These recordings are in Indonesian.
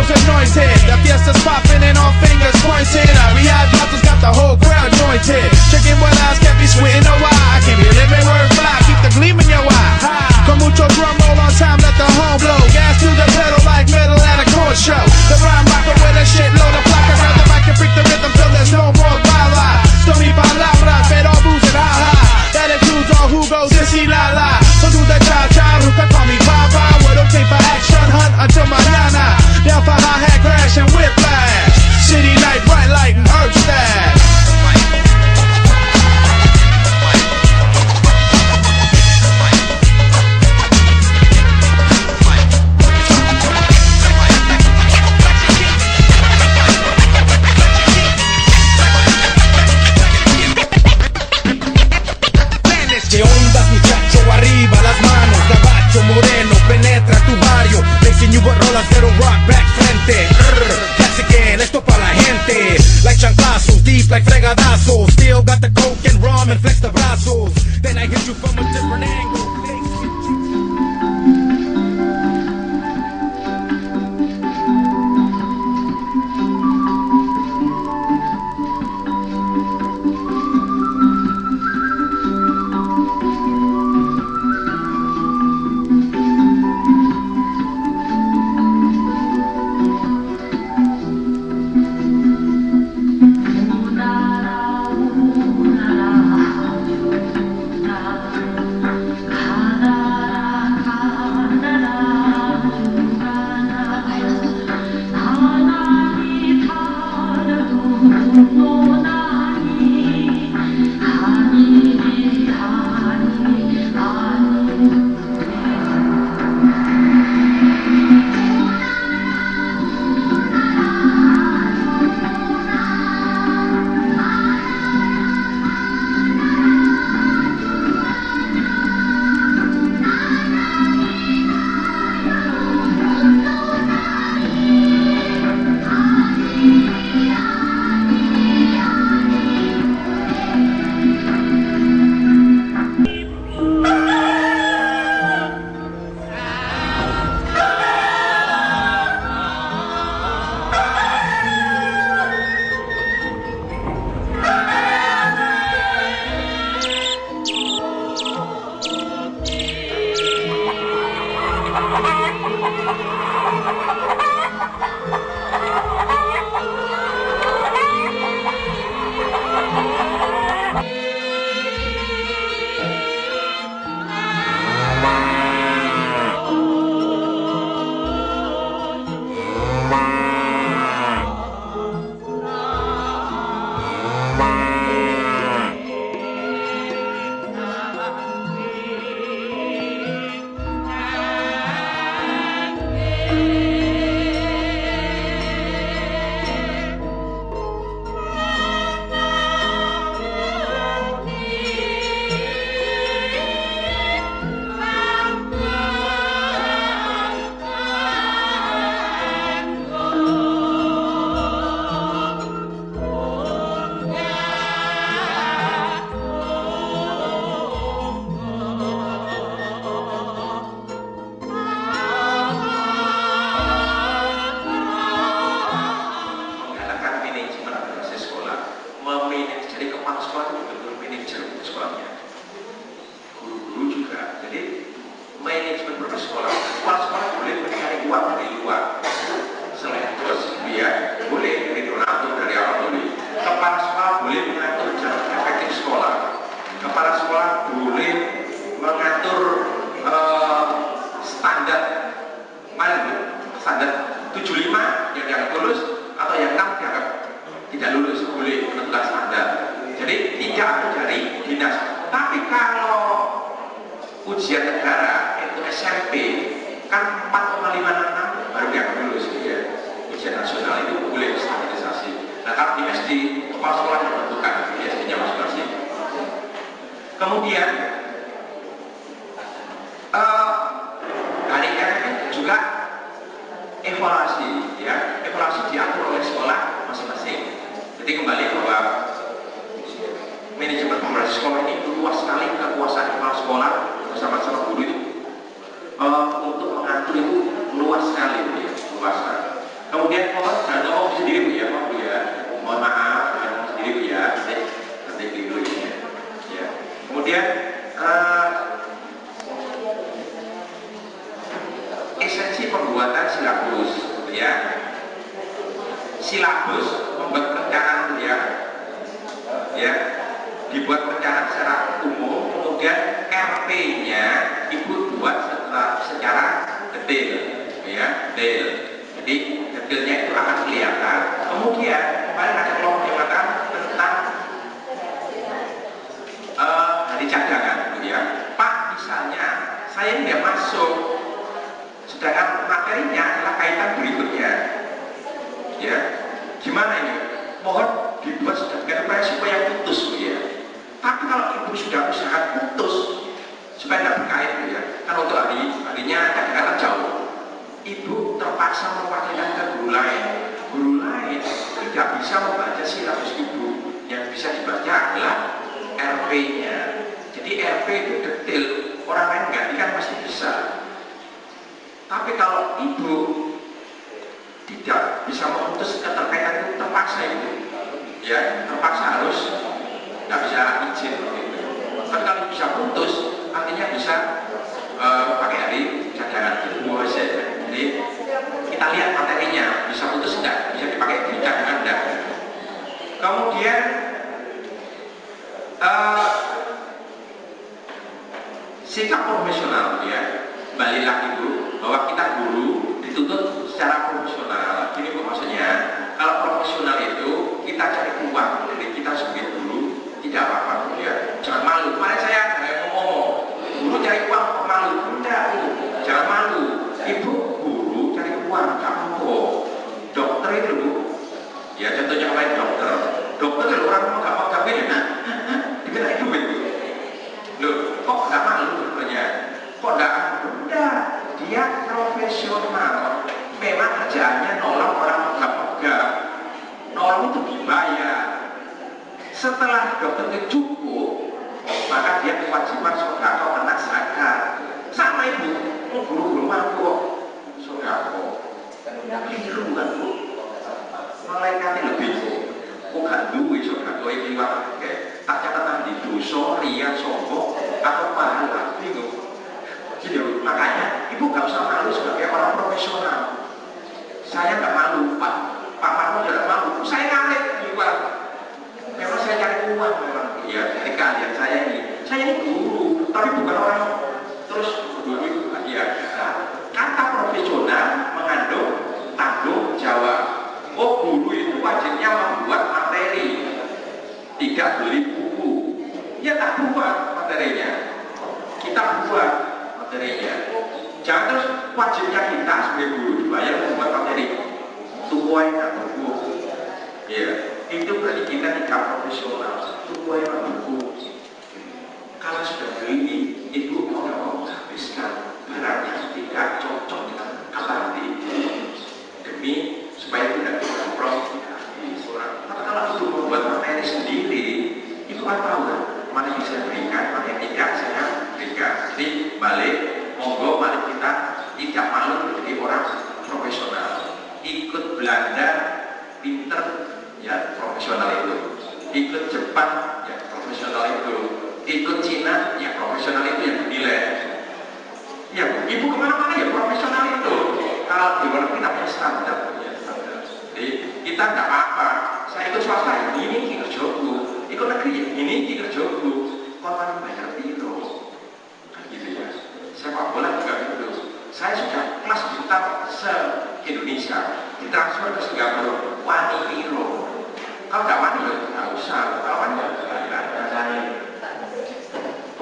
girls anointed. The fiesta's popping and all fingers pointed. We had bottles, got the whole crowd jointed. Chicken with eyes kept me sweating no why. I can be living word fly, keep the gleam in your eye. Con mucho drum roll on time, let the horn blow. Gas to the pedal like metal at a court show. The rhyme rocker with a shitload of placa. Grab the mic and freak the rhythm till there's no more bala. Story palabras, pero booze and ha-ha. That includes all who goes sissy la la. So do the cha-cha, who can call me Papa. We're okay for action, hunt until manana. Down for hi-hat crash and whiplash. City night, bright light and earth stash. ¿Qué onda, muchacho? Arriba las manos, gabacho moreno, penetra tu barrio. Racing you with rolas, pero rock back frente. That's again, esto pa' la gente. Like chanclazos, deep like fregadazos. Still got the coke and rum and flex the brazos. Then I hit you from a different angle. Kemudian dari juga evaluasi, ya, evaluasi diatur oleh sekolah masing-masing. Jadi kembali bahwa manajemen operasi sekolah ini luas sekali kekuasaan kepala sekolah bersama-sama guru itu untuk mengatur itu luas sekali, ya, luas. Kemudian mohon jangan ngomong sendiri Bu ya, Bu ya. Mohon maaf, jangan ngomong sendiri Bu ya. Nanti keliru ya. Ya. Kemudian esensi pembuatan silabus, ya. Silabus membuat perencanaan ya, dibuat perencanaan secara umum, kemudian RP-nya ibu buat secara detail, ya, detail. Jadi detailnya itu akan kelihatan. Kemudian kemarin ada kelompok yang mengatakan tentang hari cadangan, ya. Pak, misalnya saya tidak masuk, sedangkan materinya adalah kaitan berikutnya, ya. Gimana ini? Mohon dibuat sedemikian rupa supaya putus, Bu ya. Tapi kalau ibu sudah usaha putus supaya tidak berkait, Bu ya, kan untuk harinya kadang-kadang jauh, ibu terpaksa mewakilkan ke guru lain tidak bisa membaca silabus ibu, yang bisa dibaca adalah RP-nya. Jadi RP itu detail, orang lain gantikan pasti bisa. Tapi kalau ibu tidak bisa memutus keterkaitan itu, terpaksa itu, ya, terpaksa harus nggak bisa izin gitu. Tapi kalau bisa putus, artinya bisa pakai hari cadangan itu saja. Jadi kita lihat materinya, bisa putus enggak, bisa dipakai di cadangan enggak. Kemudian sikap profesional, ya, balik lagi Bu, bahwa kita guru dituntut secara profesional. Ini Bu maksudnya, kalau profesional itu kita cari uang dari kita sebagai guru, tidak apa-apa Bu ya, jangan malu. Kemarin saya ngomong, guru cari uang kok malu? Tidak Bu, jangan malu. Ibu guru cari uang, kamu kok dokter itu Bu, ya contohnya kemarin dokter kalau orang mau gak mau gawin ya, diminta duit Bu. Loh, kok gak malu sebenarnya? Kok gak? Udah, dia profesional. Memang kerjaannya nolong orang megah-megah, nolong itu dibayar. Setelah dokter itu cukup, maka dia kewajiban sodako anak zakat. Sama ibu, guru-guru mampu sodako. Keliru kan Bu? Malaikatnya lebih bukan duit sodako ini pakai tak catatan di dosa, ria, sombong atau pahala, bingung. Jadi makanya ibu gak usah malu sebagai orang profesional. Saya nggak malu, Pak Marmo tidak malu. Saya ngalir juga. Memang saya cari uang memang, ya, dari kalian saya ini guru, tapi bukan orang terus guru itu, ya. Nah, kata profesional mengandung tanggung jawab. Oh, guru itu wajibnya membuat materi, tidak beli buku. Ya tak buat materinya, kita buat materinya. Jangan terus wajibnya kita sebagai guru dibayar membuat materi, tukuai dan buku. Ya, itu berarti kita tidak profesional. Tukuai dan buku. Kalau sudah beli, ibu mau nggak mau habiskan barangnya tidak cocok dengan kata hati demi supaya tidak kompromi di seorang. Tapi kalau itu membuat materi sendiri, itu kan tahu kan mana bisa berikan, mana yang tidak saya berikan. Jadi balik, monggo mari kita tidak malu menjadi orang profesional. Ikut Belanda pinter, ya profesional itu. Ikut Jepang, ya profesional itu. Ikut Cina, ya profesional itu yang dinilai. Ya ibu kemana-mana ya profesional itu. Kalau di luar kita punya standar, ya standar. Jadi kita nggak apa-apa. Saya ikut swasta, ini kerjaku. Ikut negeri, ini kerjaku. Korban bayar biro, kan gitu ya. Sepak bola juga gitu. Saya sudah kelas bintang se-Indonesia, ditransfer ke Singapura, wani biro. Kalau nggak wani ya nggak usah. Kalau wani ya bayar.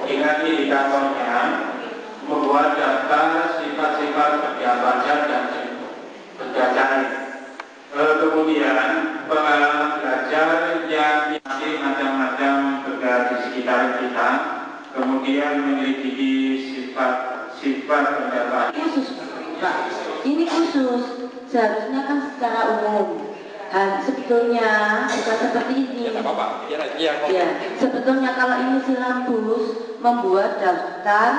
Ingat di kantornya membuat daftar sifat-sifat kerja pajak dan kerja cari. Kemudian pengalaman belajar yang masih macam-macam berada di sekitar kita, kemudian menyelidiki sifat kerja pajak. Khusus, Pak. Ini khusus. Seharusnya kan secara umum. Sebetulnya bukan seperti ini. Ya, sebetulnya kalau ini silabus membuat daftar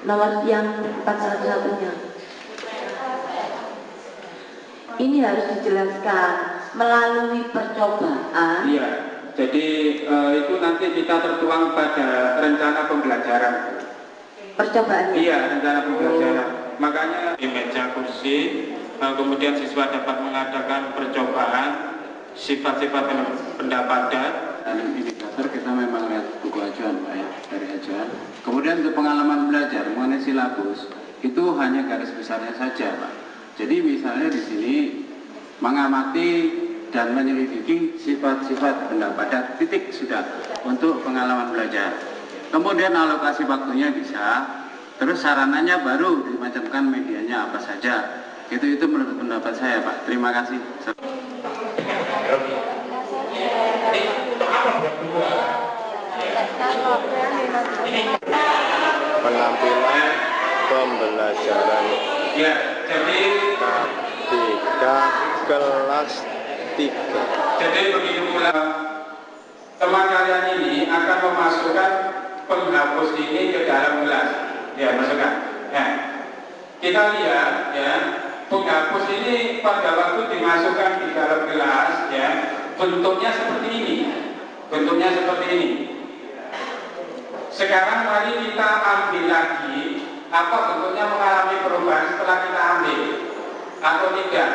nomor yang 401-nya. ini harus dijelaskan melalui percobaan. Iya, jadi itu nanti kita tertuang pada rencana pembelajaran. Percobaannya? Iya, rencana pembelajaran. Makanya di meja kursi, kemudian siswa dapat mengadakan percobaan sifat-sifat pendapatan. Dan indikator kita memang lihat buku acuan, Pak, ya, dari acuan. Kemudian untuk pengalaman belajar mengenai silabus itu hanya garis besarnya saja, Pak. Jadi misalnya di sini mengamati dan menyelidiki sifat-sifat pendapatan, titik sudah untuk pengalaman belajar. Kemudian alokasi waktunya bisa, terus sarananya baru dimacamkan medianya apa saja. Itu menurut pendapat saya, Pak. Terima kasih. Penampilan pembelajaran Ya, jadi KBK kelas 3. Jadi begitu pula teman kalian ini akan memasukkan penghapus ini ke dalam kelas. Ya, masukkan. Ya. Kita lihat ya, penghapus ini pada waktu dimasukkan di dalam kelas ya, bentuknya seperti ini. Bentuknya seperti ini. Sekarang mari kita ambil lagi apa bentuknya mengalami perubahan setelah kita ambil atau tidak,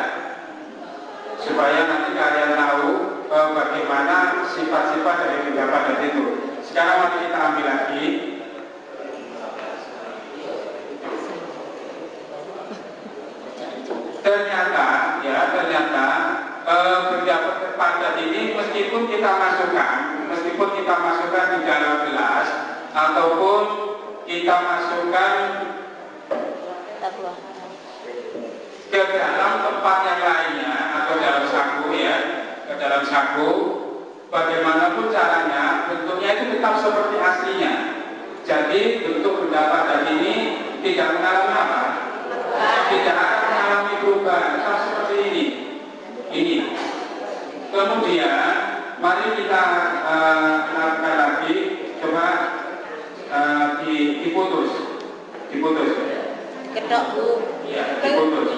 supaya nanti kalian tahu bagaimana sifat-sifat dari pendapatan itu. Sekarang mari kita ambil lagi. Ternyata pendapat padat ini meskipun kita masukkan di dalam kelas ataupun kita masukkan ke dalam tempat yang lainnya atau dalam saku ya, ke dalam saku, bagaimanapun caranya bentuknya itu tetap seperti aslinya. Jadi bentuk pendapatan ini tidak mengalami apa? Tidak akan mengalami perubahan, tetap seperti ini. Kemudian mari kita lakukan lagi, coba diputus. Kedok, Bu. Ya, diputus.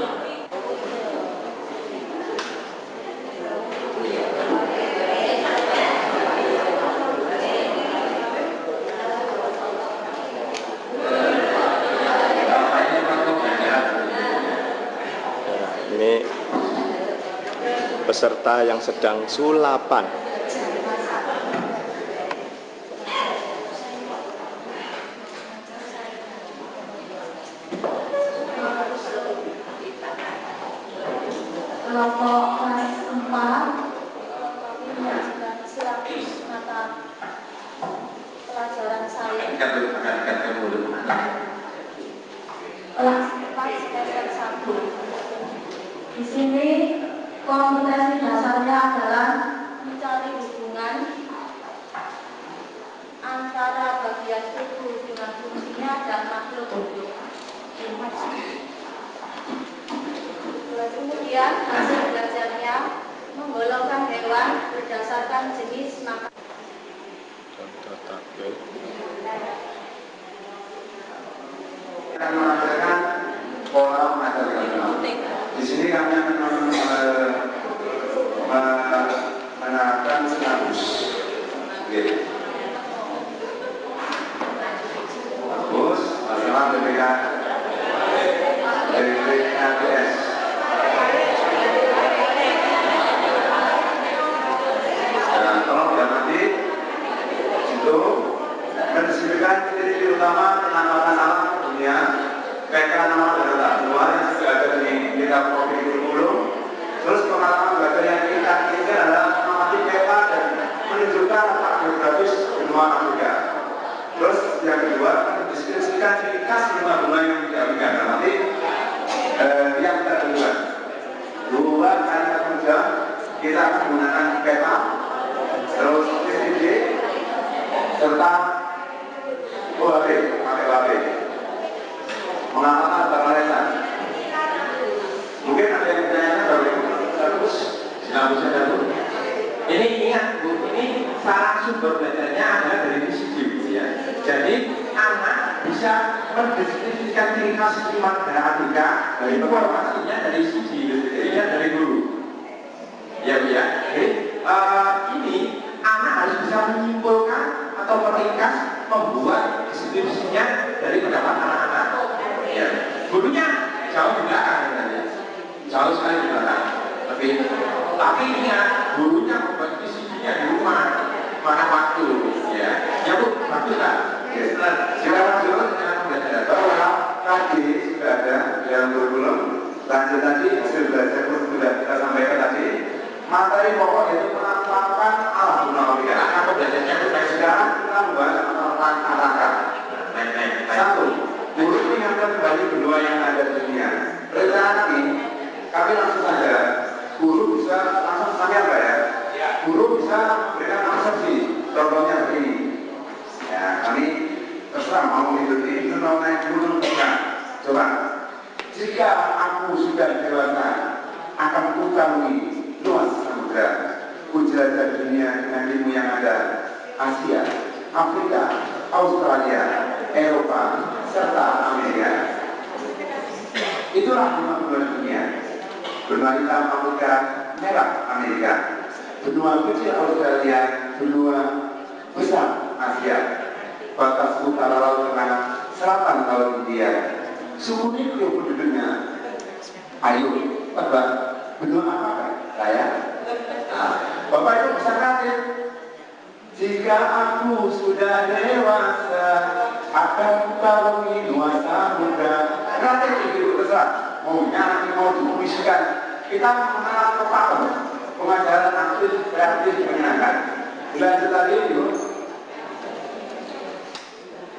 Ini peserta yang sedang sulapan. Kelompok kelas 4 mengajarkan silabus mata pelajaran sains kelas 4 semester 1. Di sini kompetensi dasarnya adalah mencari hubungan antara bagian tubuh dengan fungsinya dan makhluk hidup. Kemudian hasil belajarnya menggolongkan hewan berdasarkan jenis makan. Kita mengadakan pola material. Di sini kami akan menerapkan silabus. Bagus, masalah BPK BPKBS. Tolong diamati itu mendiskusikan titik utama penambahan alam dunia PK nama data 2 yang sudah ada di kitab kopi kurikulum. Terus pengalaman belajar yang kita ini adalah mengamati peta dan menunjukkan letak geografis benua Afrika. Terus yang kedua mendiskusikan ciri khas benua yang tidak Afrika. Nanti yang kedua dua kalimat kerja kita akan menggunakan peta, terus PVD serta OHB, pakai OHB. Mengalami pengenalan. Mungkin ada yang bertanya dari terus silabusnya dulu. Ini ingat Bu, ini salah sumber belajarnya adalah dari visi ya. Jadi anak bisa mendeskripsikan diri ngasih matematika dari informasinya dari sisi, tidak dari guru. Ya, Bu ya. Ini anak harus bisa menyimpulkan atau meringkas, membuat deskripsinya dari pendapat anak-anak. Ya, gurunya jauh di belakang katanya. Jauh sekali di belakang. Tapi ingat, gurunya membuat visinya di rumah. Mana waktu, ya. Ya Bu, bagus lah. Silakan dulu dengan belajar. Bahwa tadi sudah ada dalam kurikulum. Lanjut tadi hasil belajar sudah kita sampaikan tadi. Materi pokok yaitu penerapan alam gunawiyah. Apa belajarnya Bu? Sekarang kita membahas penerapan arakan. Satu, guru mengingatkan kembali benua yang ada di dunia. Rencana ini kami langsung saja. Guru bisa langsung tanya apa ya? Guru bisa memberikan asumsi. Contohnya begini. Ya, kami terserah mau hidup ini mau naik gunung bukan. Coba, jika aku sudah dewasa, akan kutangi luas samudra, menjelajah dunia dengan ilmu yang ada, Asia, Afrika, Australia, Eropa, serta Amerika. Itulah 5 benua dunia. Benua hitam Afrika, merah Amerika. Benua kecil Australia, benua besar Asia, batas utara laut tengah, selatan laut India. Suku mikro penduduknya. Ayo, tebak, benua apakah? Saya. Bapak Ibu bisa kasih. Jika aku sudah dewasa, akan kukarungi nuansa muda. Nanti begitu terserah. Mau nyanyi, mau dipuisikan. Kita mengenal kepakem. Pengajaran aktif, kreatif, menyenangkan. Lanjut lagi, Ibu.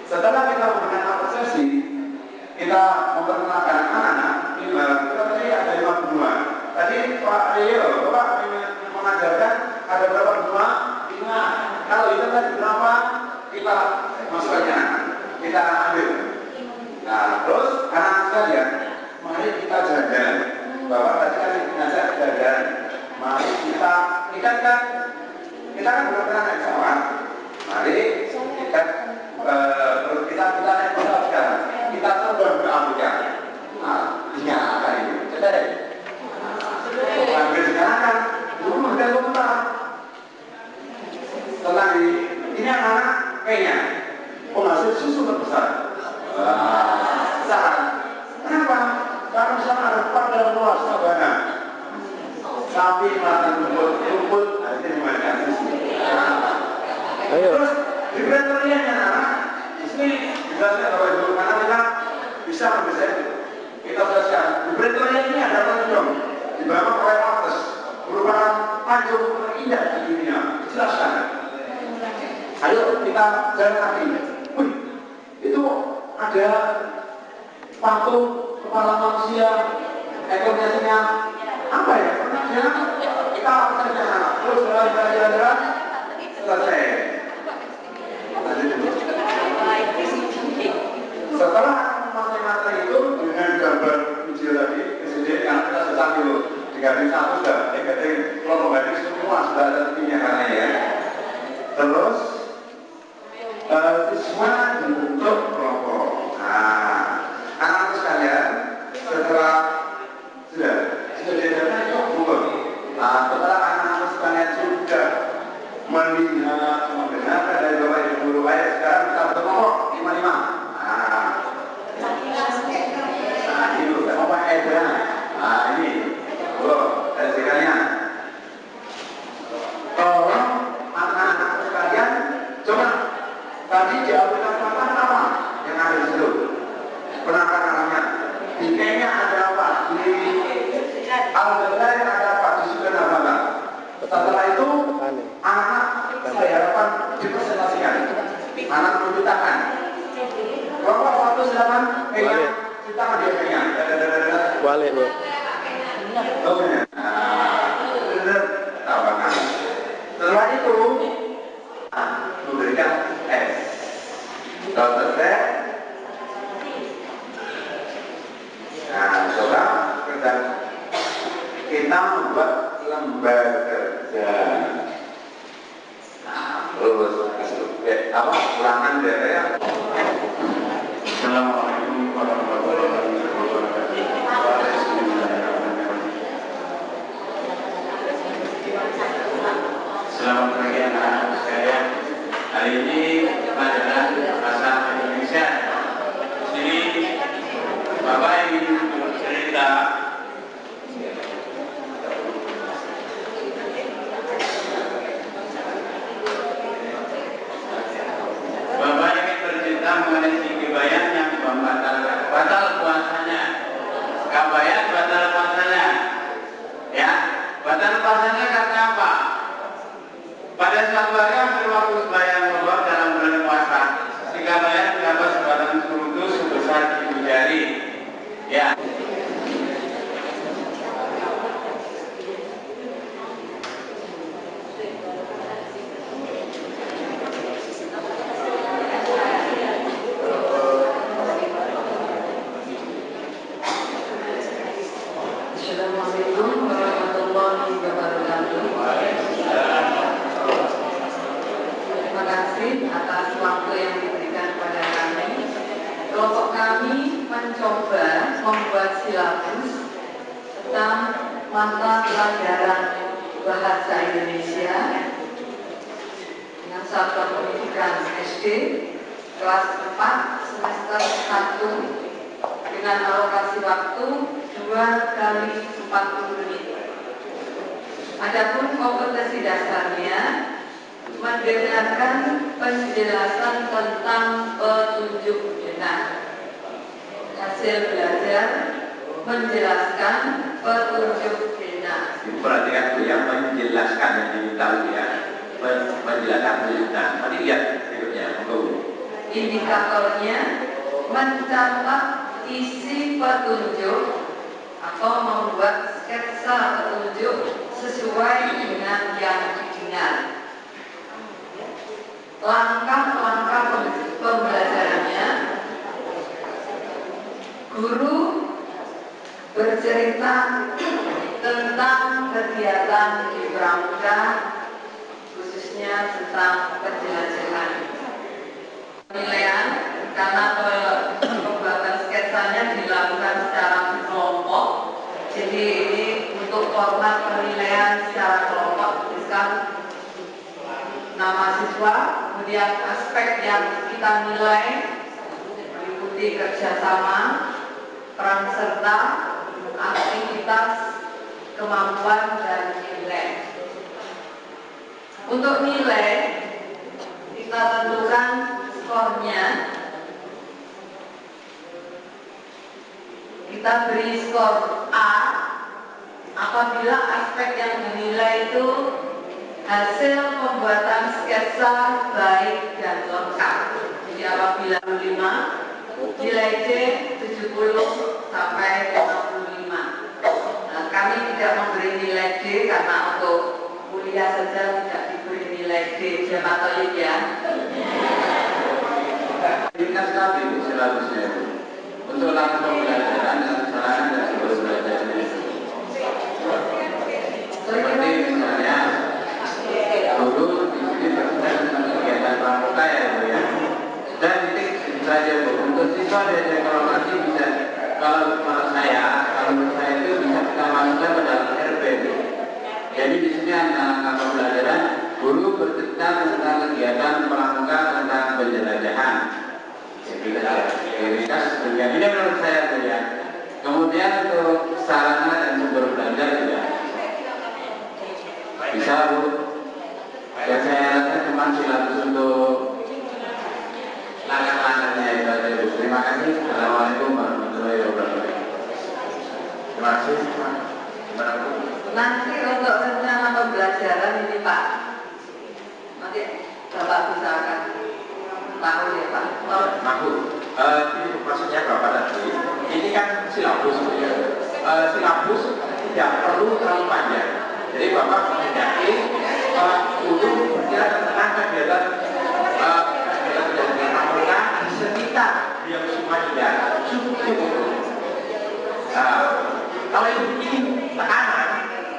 Setelah kita memberikan apresiasi, kita memperkenalkan anak-anak. Kita tadi ada 5 benua. Tadi Pak Rio, Bapak mengajarkan ada berapa benua? 5. Kalau itu tadi berapa? Kita masukkannya, kita ambil. Nah, terus anak-anak sekalian, mari kita jalan. Bapak tadi kan ngajak jalan. Mari kita ikatkan. Kita kan belum pernah naik pesawat. Mari ikat. Kita naik pesawat sekarang. Kita terbang ke Afrika. Nah, dinyalakan ini. Coba deh. Sambil dinyalakan, dulu udah lupa. Setelah ini anak-anak kayaknya penghasil susu terbesar. Besar. Kenapa? Karena di sana ada padang luas sabana. Sapi makan rumput, akhirnya dimakan susu. Terus di kriterianya anak, di sini jelasnya Bapak Ibu, karena kita bisa membedakan. Kita jelaskan. Di kriteria ini ada tanjung di bawah Royal Alps, merupakan tanjung terindah di dunia. Jelaskan. Ayo kita jalan lagi. Wih, itu ada patung kepala manusia, ekornya singa. Apa ya? Pernah jalan? Kita lakukan jalan. Terus jalan-jalan selesai. Setelah matematika itu dengan gambar video tadi, kemudian yang kita susah dulu. 3x1 sudah, 3x kelompok batik semua sudah ada tipinya karena ya. Terus siswa dibentuk kelompok. Nah, anak-anak sekalian, setelah sudah diajarkan itu bukan. Nah, setelah anak-anak sekalian sudah melihat, mendengarkan dari Bapak Ibu guru baik, sekarang kita berkelompok 5-5. Nah, ini Bapak Edra. Nah, ini, dari sekalian. Tolong anak-anak sekalian, coba tadi di Afrika Selatan apa yang ada di situ? Penangkapan alamnya. Di Kenya ada apa? Di Aljazair ada apa? Di Sudan ada apa? Setelah itu anak saya harapkan dipresentasikan. Anak menceritakan. Kelompok 1 silakan Kenya, ceritakan dia Kenya. Balik, Bu. Oke. Benar. Tawakan. Setelah itu memberikan S. Kalau selesai, nah coba kita membuat lembar kerja. Nah, terus apa ulangan dari Assalamualaikum warahmatullahi wabarakatuh. Bapak ingin bercerita. Bapak ingin bercerita mengenai si Kebayan yang batal puasanya. Kebayan batal puasanya. Ya, batal puasanya karena apa? Pada suatu hari hampir waktu sembahyang zuhur dalam bulan puasa, si Kebayan mendapat sebatang kerutu sebesar ibu jari. Ya. Assalamualaikum warahmatullahi wabarakatuh. Terima kasih atas waktu yang diberikan kepada kami. Kelompok kami mencoba membuat silabus tentang mata pelajaran bahasa Indonesia dengan satuan pendidikan SD kelas 4 semester 1 dengan alokasi waktu 2 kali 40 menit. Adapun kompetensi dasarnya mendengarkan penjelasan tentang petunjuk benar. Hasil belajar menjelaskan petunjuk benar. Perhatikan Bu, yang menjelaskan yang diminta ya, menjelaskan petunjuk. Tadi lihat berikutnya, Indikatornya mencatat isi petunjuk atau membuat sketsa petunjuk sesuai dengan yang didengar. Langkah-langkah pembelajarannya, guru bercerita tentang kegiatan di Pramuka, khususnya tentang penjelajahan. Penilaian karena pembuatan sketsanya dilakukan secara kelompok, jadi ini untuk format penilaian secara kelompok tuliskan nama siswa, kemudian aspek yang kita nilai meliputi kerjasama, peran serta, aktivitas, kemampuan, dan nilai. Untuk nilai kita tentukan skornya. Kita beri skor A apabila aspek yang dinilai itu hasil pembuatan sketsa baik dan lengkap. Jadi apabila 5, nilai C 70 sampai 55. Nah, kami tidak memberi nilai D karena untuk kuliah saja tidak diberi nilai D. Siapa tahu ya? Ringkas sekali silabusnya untuk langkah pembelajaran dan kesalahan dan sebelum belajar ini. Seperti misalnya guru di sini berkaitan dengan kegiatan pramuka ya Bu ya. Dan titik saja Bu, untuk siswa dari kalau nanti bisa, kalau menurut saya itu bisa kita masukkan ke dalam RP. Jadi di sini ada langkah pembelajaran, guru bercerita tentang kegiatan pramuka tentang penjelajahan. Ini menurut saya Bu ya. Kemudian untuk sarana dan sumber belajar juga bisa Bu. Ya saya rasa cuma silabus untuk langkah-langkahnya itu aja Bu. Terima kasih. Assalamualaikum warahmatullahi wabarakatuh. Terima kasih. Nanti untuk rencana pembelajaran ini Pak, nanti Bapak bisa akan tahu ya Pak. Maksud, ini maksudnya Bapak tadi, ini kan silabus ya. Silabus tidak perlu terlalu panjang. Jadi Bapak menghendaki guru berkira tentang kegiatan pramuka di sekitar yang Sumatera cukup. Kalau itu bikin tekanan,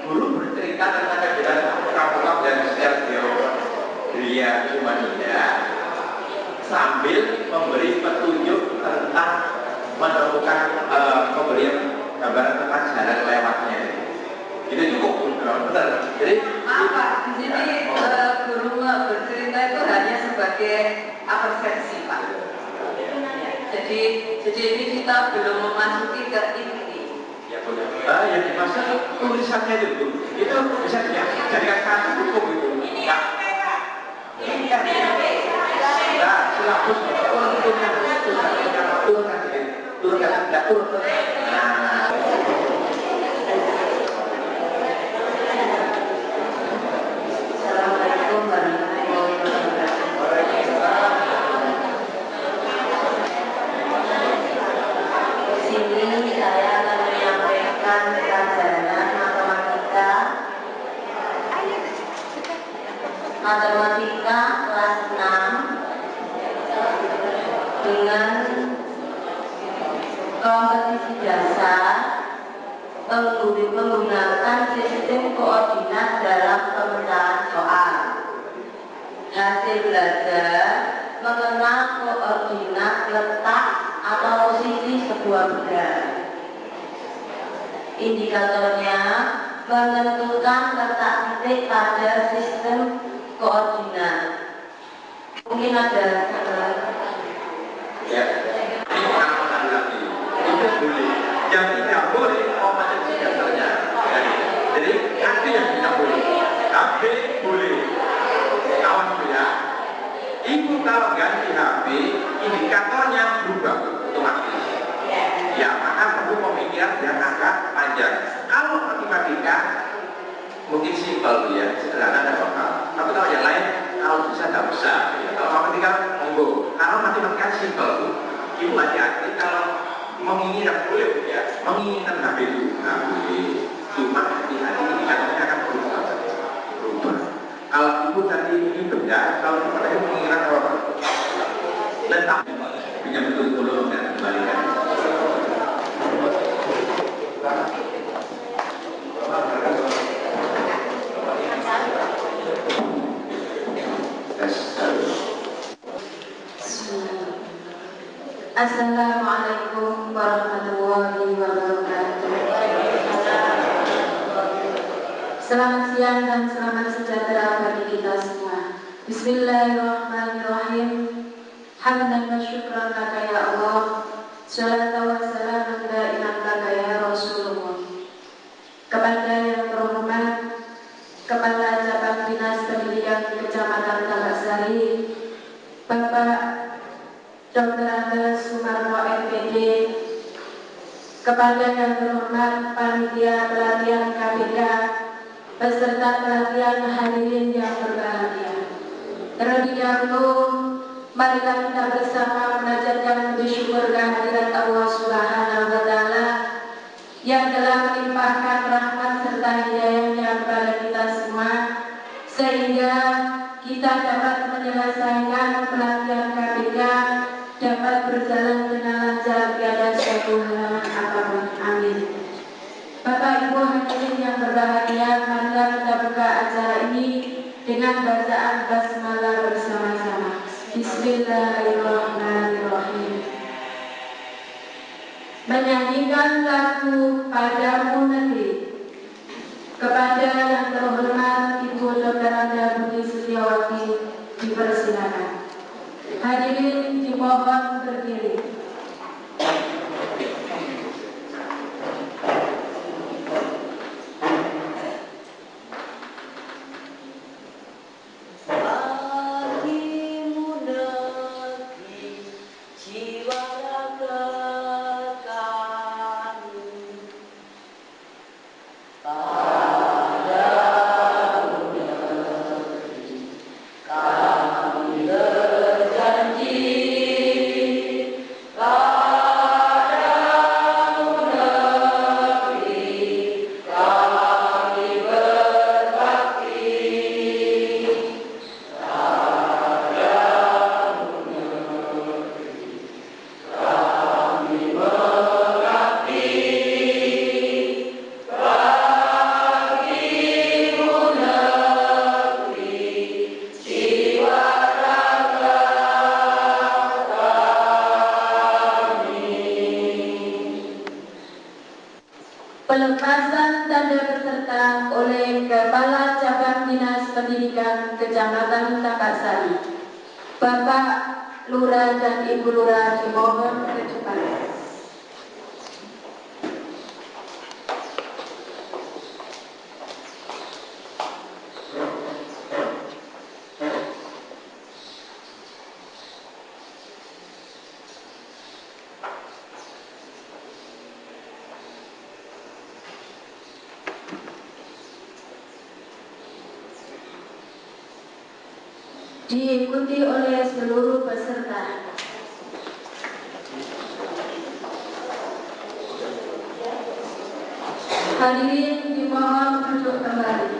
guru bercerita tentang kegiatan pramuka dan sosial Ria Sumatera sambil memberi petunjuk tentang menemukan pemberian gambaran tentang jalan lewatnya. Itu cukup, benar. Jadi apa di sini guru bercerita itu hanya sebagai apresiasi Pak. Jadi ini kita belum memasuki Maksud tulisannya itu bisa dijadikan satu hukum itu. Nah, silabus turunkan tidak turun. Assalamualaikum warahmatullahi wabarakatuh. Di sini saya akan menyampaikan pelajaran matematika kelas 6 dengan kompetisi dasar menggunakan sistem koordinat dalam pemecahan soal. Hasil belajar mengenal koordinat letak atau posisi sebuah benda. Indikatornya menentukan letak titik pada sistem koordinat. Mungkin ada ya. Itu boleh. Yang tidak boleh kompetensi dasarnya. Jadi ada yang tidak boleh. HP boleh. Kawan ya. Ibu kalau ganti HP, indikatornya berubah otomatis. Ya, maka perlu pemikiran yang agak panjang. Kalau matematika mungkin simpel ya, sederhana dan lokal. Tapi kalau yang lain, kalau bisa tidak bisa. Ya. Kalau matematika monggo. Kalau matematika simpel, ibu hati-hati kalau menginginkan boleh ya, menginginkan HP itu nggak boleh. Cuma hati-hati indikatornya akan berubah. Kalau ibu tadi ini benda, kalau kita tadi menginginkan apa? Letak, punya betul-betul dan kembalikan. Assalamualaikum warahmatullahi wabarakatuh. Selamat siang dan selamat sejahtera bagi kita semua. Bismillahirrahmanirrahim. Hamdan wa syukran laka ya Allah. Salatu wa salamun da'iman laka ya Rasulullah. Kepada yang terhormat Kepala Cabang Dinas Pendidikan Kecamatan Tambak-Sari, Bapak Dr. Andes Sumarno MPD, kepada yang terhormat Panitia Pelatihan KPK, beserta pelatihan hadirin yang berbahagia. Terlebih dahulu, marilah kita bersama menajatkan bersyukur kehadirat Allah Subhanahu wa Ta'ala yang telah melimpahkan rahmat serta hidayahnya kepada kita semua, sehingga kita dapat menyelesaikan pelatihan KPK dapat berjalan dengan lancar tiada suatu halangan apapun. Amin. Bapak Ibu hadirin yang berbahagia, marilah kita buka acara ini dengan bacaan basmalah bersama-sama. Bismillahirrahmanirrahim. Menyanyikan lagu Padamu Negeri. Kepada yang terhormat Ibu Dr. Anda Budi Setiawati dipersilakan. Hadirin dimohon berdiri. Pelepasan tanda peserta oleh Kepala Cabang Dinas Pendidikan Kecamatan Tambak-Sari, Bapak Lurah dan Ibu Lurah dimohon ke depan. diikuti oleh seluruh peserta. Hadirin dimohon duduk kembali.